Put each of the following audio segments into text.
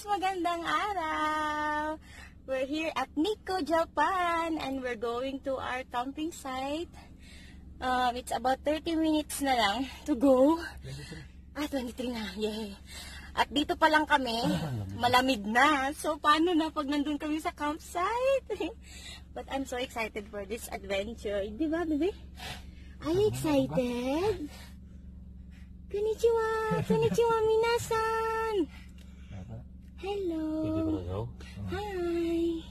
Magandang araw! We're here at Nikko, Japan, and we're going to our camping site. It's about 30 minutes na lang to go. 23 na, yay! At dito pa lang kami, malamig na. So, paano na pag nandun kami sa campsite? But I'm so excited for this adventure. Di ba, bebe? Are you excited? Konnichiwa! Konnichiwa Minnasan! Hello! Hi!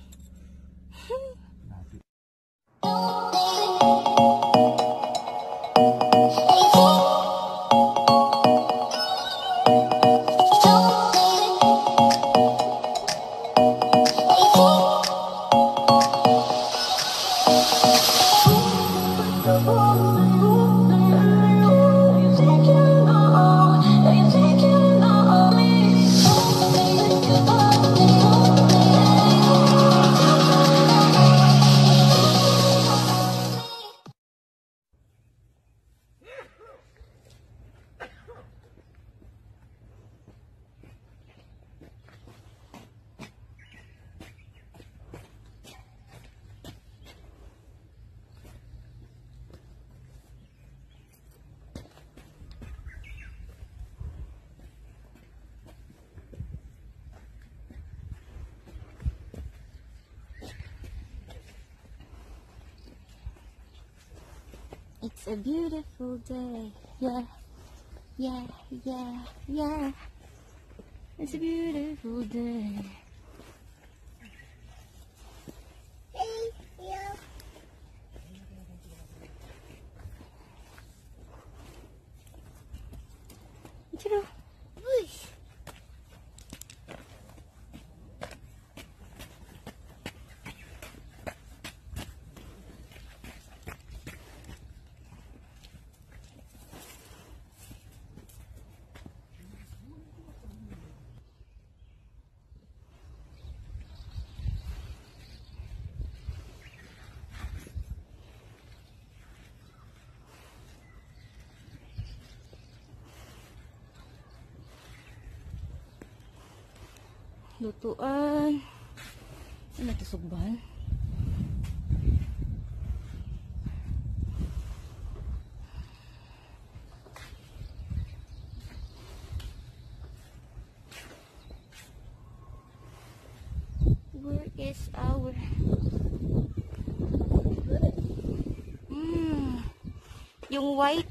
It's a beautiful day. Yeah, yeah, yeah, yeah. It's a beautiful day. Hey, yeah. Chiro. Whoosh. Lutuan. Ano ito, sugban? Where is our yung white,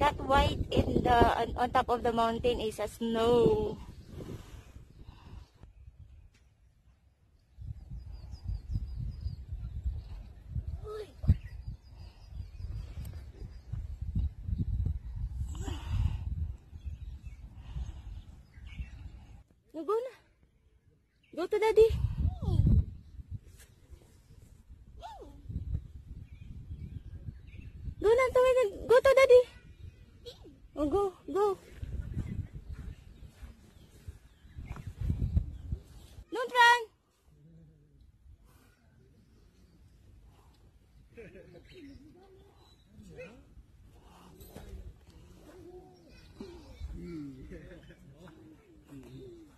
that white in the on top of the mountain is a snow. Go na. Go to daddy. Go na, go to daddy. Oh, go, go. Don't run.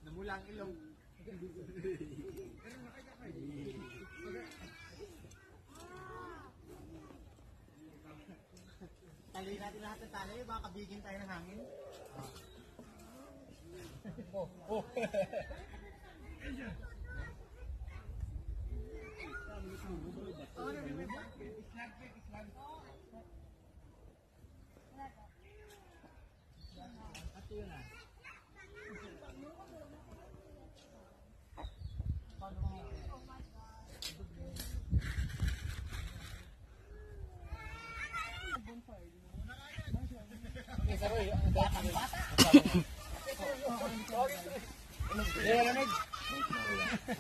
Namulang ilong. Tali natin lahat ng tali, baka kabigin tayo ng hangin. Oh, oh.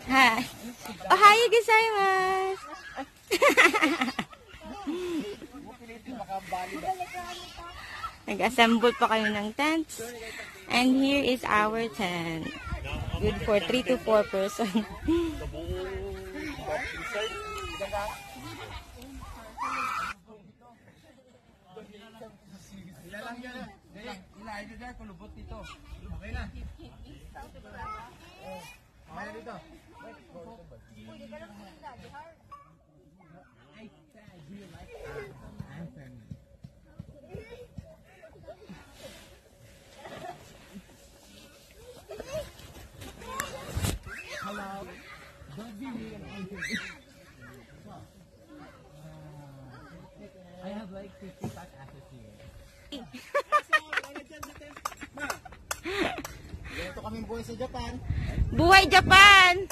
Hi. Ohayo gozaimasu. Nag-assemble pa kami ng tents. And here is our tent. Good for 3 to 4 person. Okay na. Okay na dito. I have like 55 assets here. Ito kaming buhay sa Japan. Buhay Japan!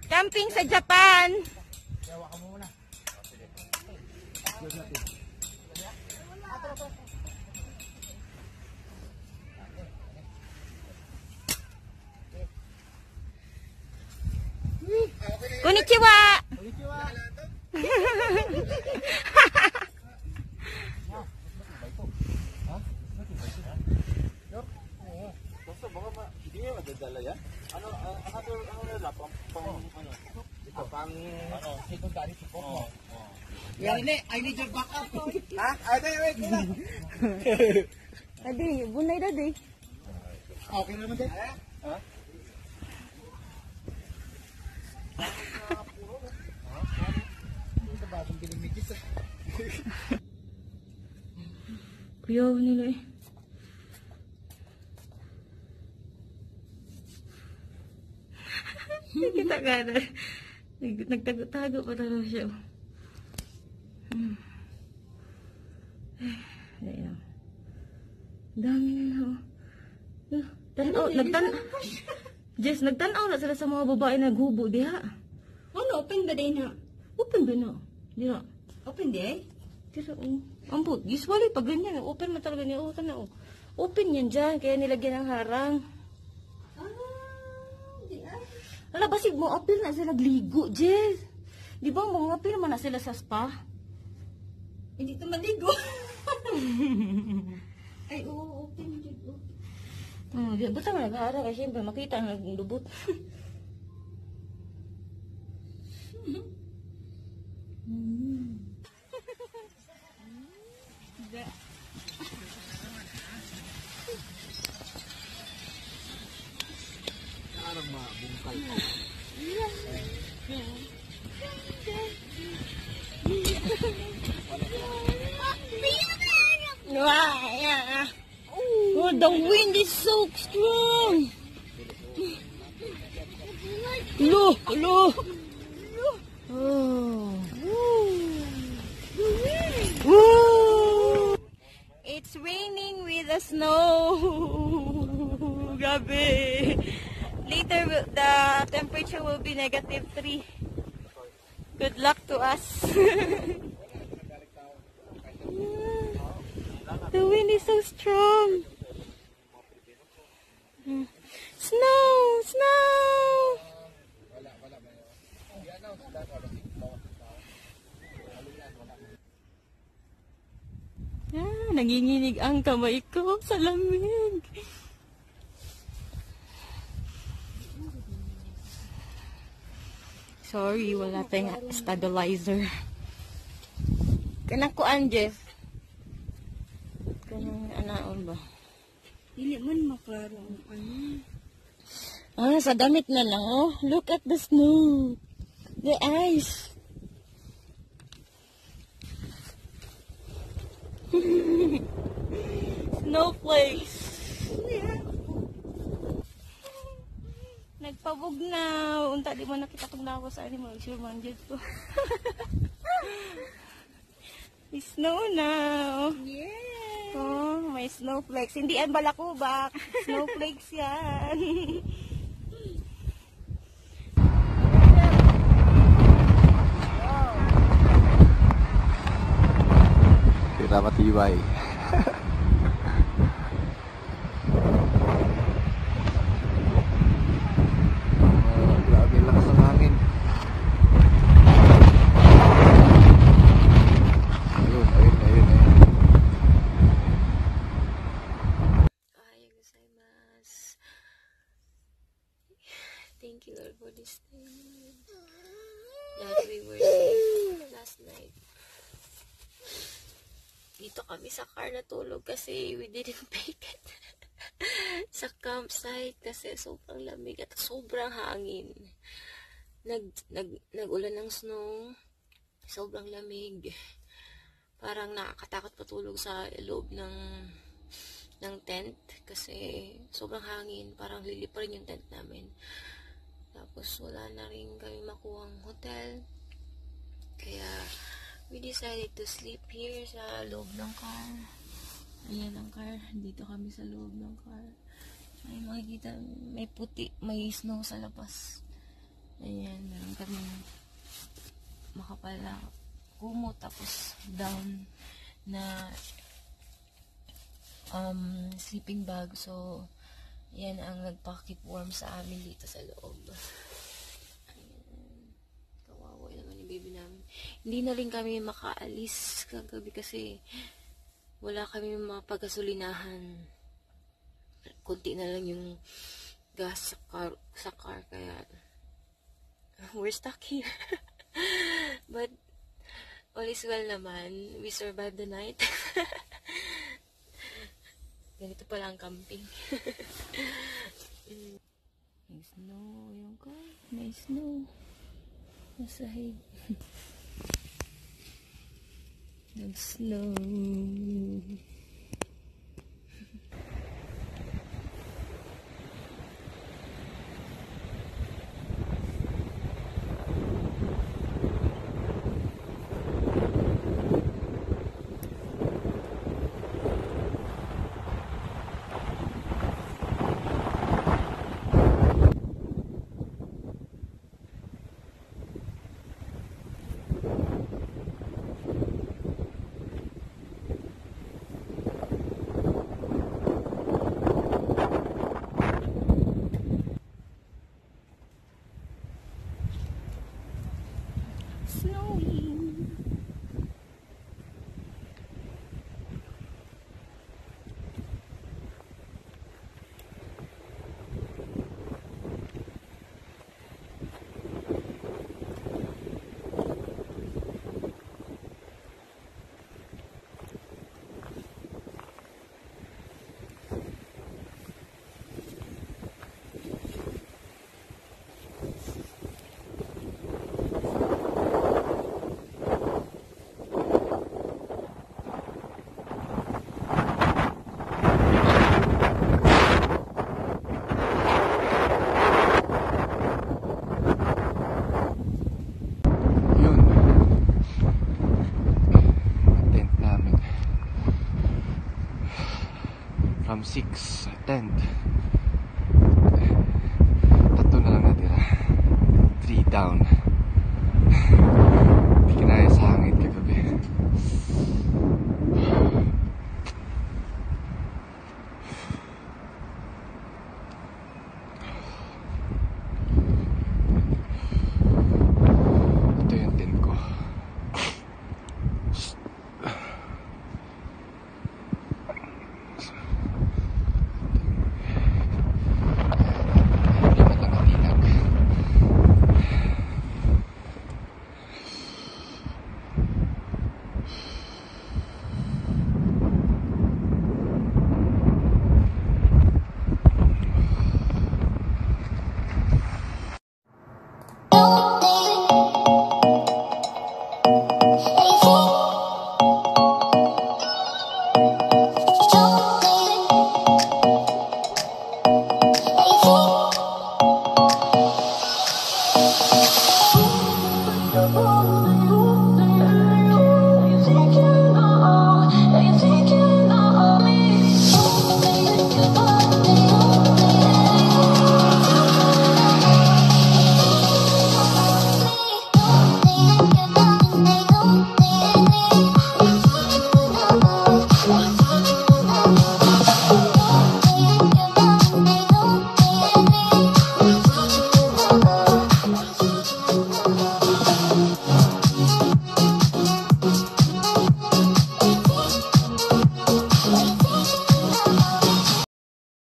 Camping sa Japan! Yawa ka muna. Konnichiwa! Konnichiwa! Basta baka hindi nga madadala yan. Ano nila? Pang secondary support mo. Yan I need your backup. Ha? Wait lang. Adi, bunay dadi. Okay naman din. Ha? Ito ba itong bilimigis? Kuyaw nila eh. Kita ka na. Nagtago-tago pa talaga siya. Ayan. Dami na. Jess, nagtanaw na sila sa mga babae na naghubo diha. Ano, open ba din ha? Open ba na? Diha. Open di? Tira, ambot. Usually, pag ganyan, open mo talaga niya. Open yan dyan, kaya nilagyan ng harang. Di ay. Ala, basig mo, apil na sila nagligo, Jess. Di ba, mga apil man na sila sa spa? Hindi ito maligo. Ay, oo, open dito. Buta mo nag-aaral kasi siyempre makita ang naglubot. Parang mabungkal. Oh, the wind is so strong. Look. Oh. Woo. It's raining with the snow. Grabe. Later, the temperature will be -3. Good luck to us. The wind is so strong. Snow. Nanginginig ang kamay ko sa lamig. Sorry, wala tayong stabilizer. Kanakuan, Jeff. Kanang anaon ba? Dili man maklaro ang ano. Sa damit na lang, oh. Look at the snow. The ice. Snowflakes. Nagpabog na. Unta di mo nakita itong lawas sa animal. Sure man dyan ko. May snow now. Yeah. Oh, may snowflakes. Hindi yan balakubak. Snowflakes yan. Kita matibay. kami sa car natulog kasi we didn't make it sa campsite kasi sobrang lamig at sobrang hangin. Nag-ulan ng snow, sobrang lamig. Parang nakakatakot patulog sa loob ng tent kasi sobrang hangin, parang lilip rin yung tent namin. Tapos wala na rin kami makuhang hotel. Kaya we decided to sleep here sa loob ng car. Ayan ang car. Dito kami sa loob ng car. Ay, makikita, may puti, may snow sa labas. Ayan, meron kami makapal na kumot, tapos down na sleeping bag. So, yan ang nagpa-keep warm sa amin dito sa loob. Ayan. Kawawa naman yung baby namin. Hindi na rin kami makaalis kagabi kasi wala kami mapagasolinahan. Kunti na lang yung gas sa car kaya we're stuck here. But all is well naman. We survived the night. Ganito pala ang camping. May snow yung car. May snow. Masahig. Nag-snow. From 6 tent, 3 na lang natira, 3 down.